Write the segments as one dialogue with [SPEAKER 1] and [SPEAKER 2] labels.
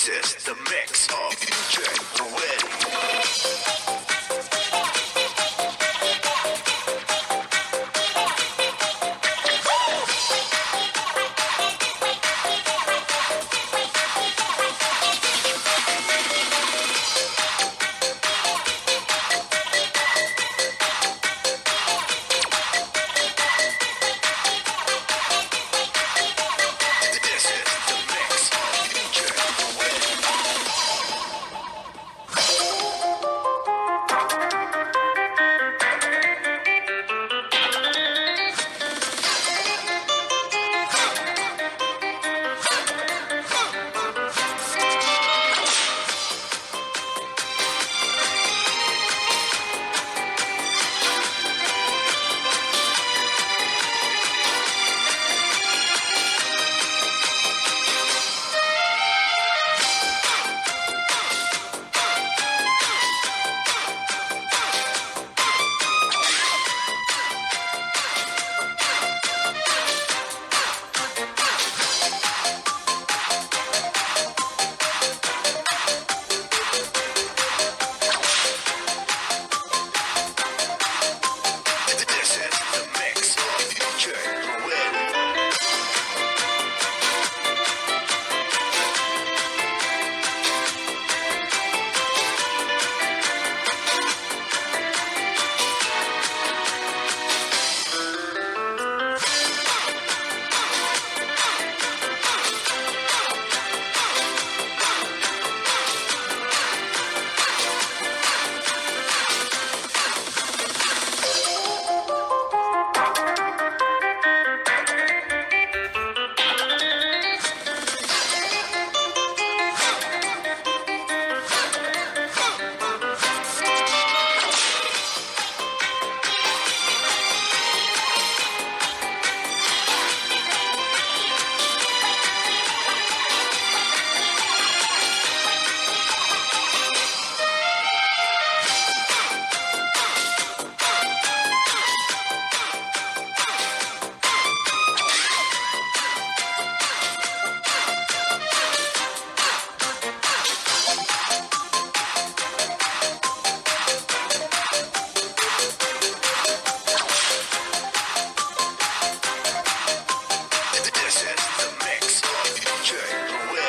[SPEAKER 1] This is the mix of DJ Ruel. This is the mix of DJ Ruel. This is the mix of DJ Ruel. This is the mix of DJ Ruel.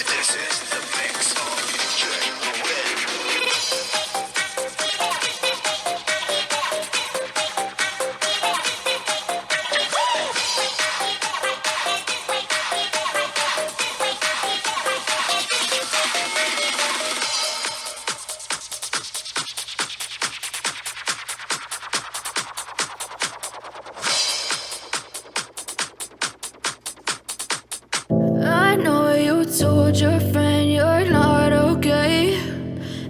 [SPEAKER 1] This is the mix of DJ Ruel.
[SPEAKER 2] I know you told your friend you're not okay.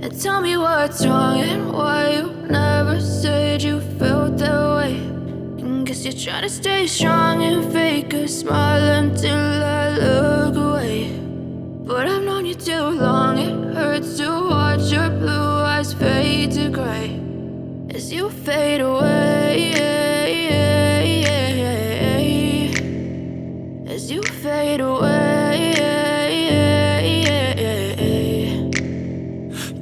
[SPEAKER 2] And tell me what's wrong and why you never said you felt that way. And guess you're trying to stay strong and fake a smile until I look away. But I've known you too long, it hurts to watch your blue eyes fade to gray as you fade away. As you fade away.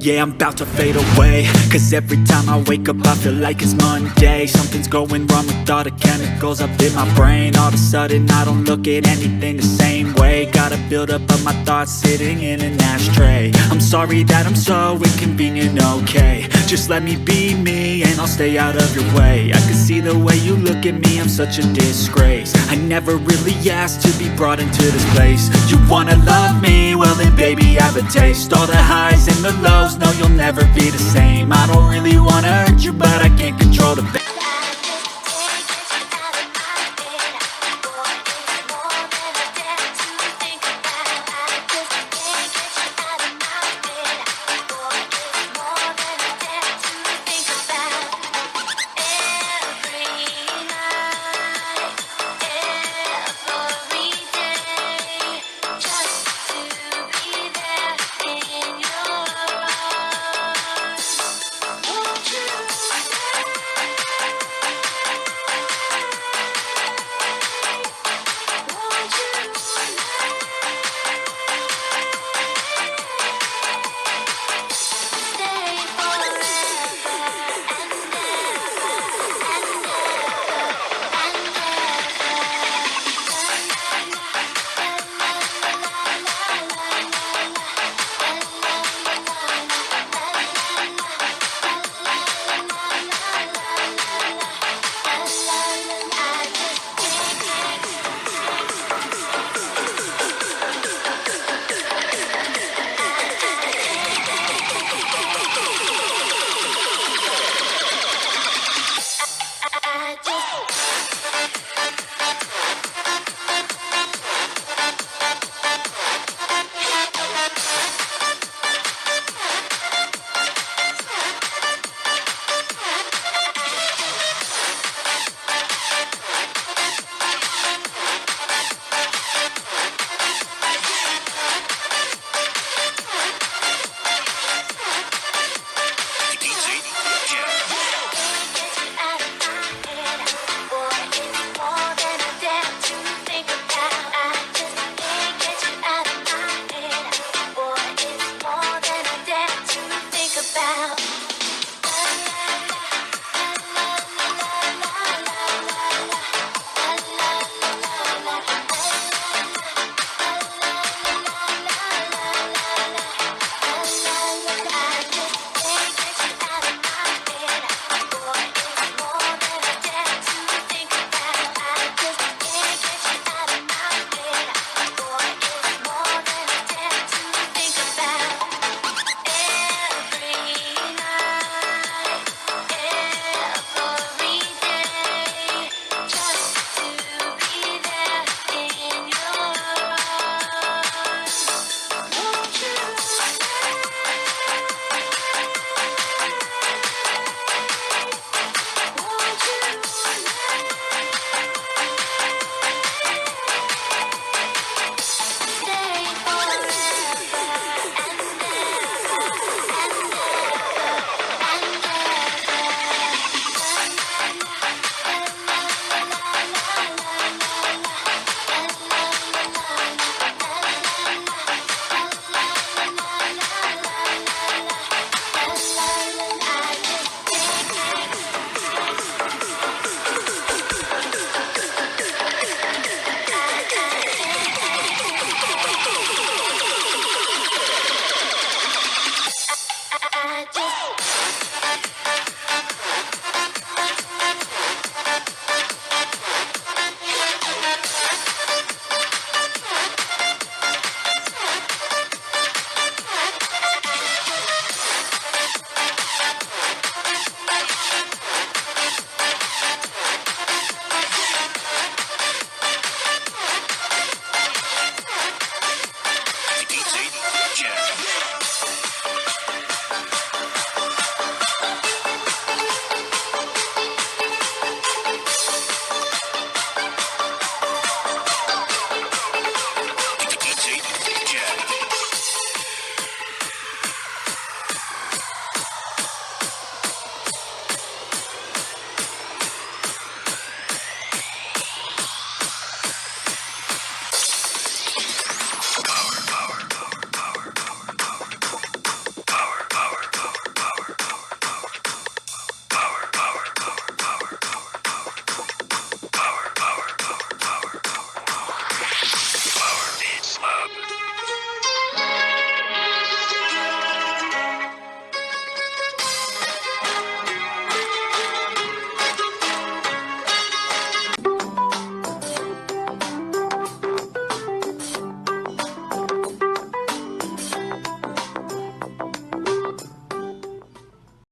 [SPEAKER 3] Yeah, I'm about to fade away. Cause every time I wake up I feel like it's Monday. Something's going wrong with all the chemicals up in my brain. All of a sudden I don't look at anything the same way. Gotta build up of my thoughts sitting in an ashtray. I'm sorry that I'm so inconvenient, okay. Just let me be me and I'll stay out of your way. I can see the way you look at me, I'm such a disgrace. I never really asked to be brought into this place. You wanna love me? Well then baby have a taste. All the highs and the lows, no you'll never be the same. I don't really wanna hurt you but I can't